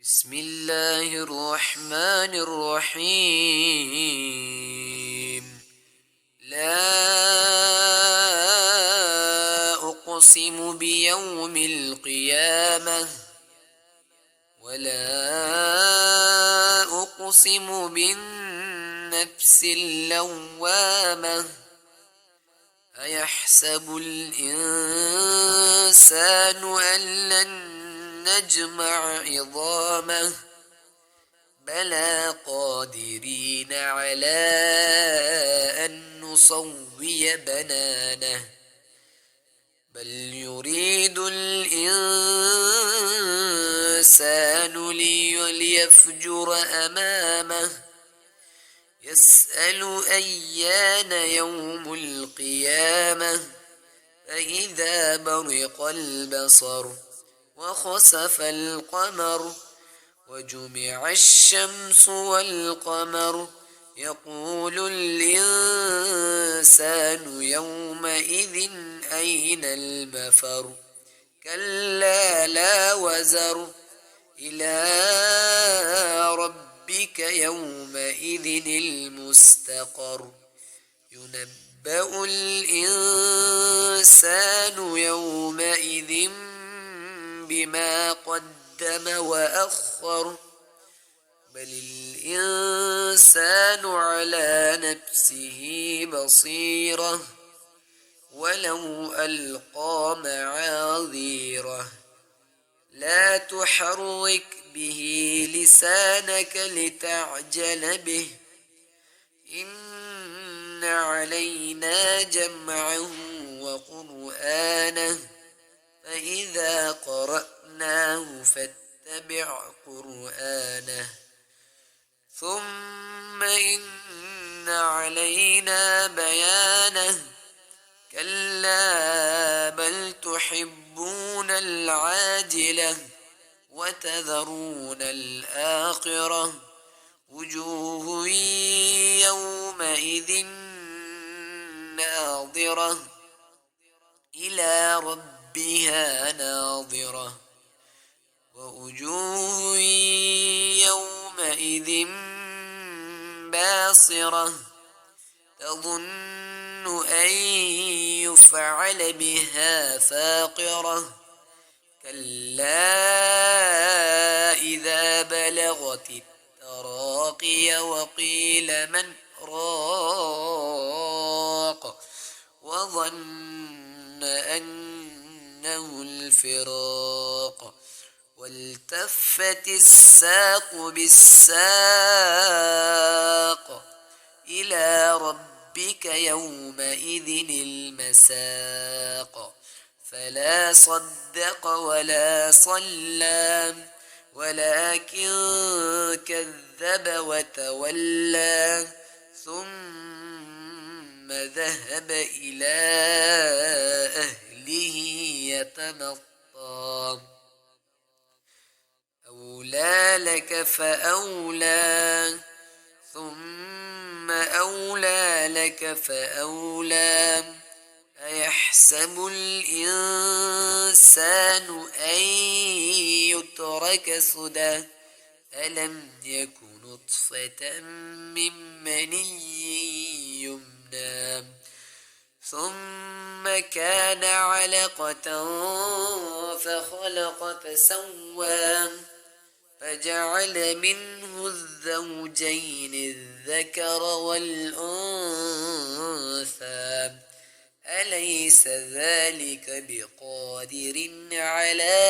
بسم الله الرحمن الرحيم. لا أقسم بيوم القيامة ولا أقسم بالنفس اللوامة أيحسب الإنسان أن لن نجمع عظامه بلى قادرين على أن نسوي بنانه بل يريد الإنسان ليفجر أمامه يسأل أيان يوم القيامة فإذا برق البصر وخسف القمر وجمع الشمس والقمر يقول الإنسان يومئذ أين المفر كلا لا وزر إلى ربك يومئذ المستقر ينبأ الإنسان يومئذ بما قدم وأخر بل الإنسان على نفسه بصيرة ولو ألقى معاذيره لا تحرك به لسانك لتعجل به إن علينا جمعه وقرآنه فإذا قرأناه فاتبع قرآنه ثم إن علينا بيانه كلا بل تحبون العاجلة وتذرون الآخرة وجوه يومئذ ناظرة إلى ربها ناظرة ووجوه يومئذ باصرة تظن أن يفعل بها فاقرة كلا إذا بلغت التراقي وقيل من راق وظن أنه الفراق والتفت الساق بالساق إلى ربك يومئذ المساق فلا صدق ولا صلى ولكن كذب وتولى ثم ذهب إلى أهله يتمطى أولى لك فأولى ثم أولى لك فأولى أيحسب الإنسان أن يترك سدى ألم يك نطفة من مني يمنى ثم كان علقة فخلق فسوى فجعل منه الزوجين الذكر والأنثى أليس ذلك بقادر على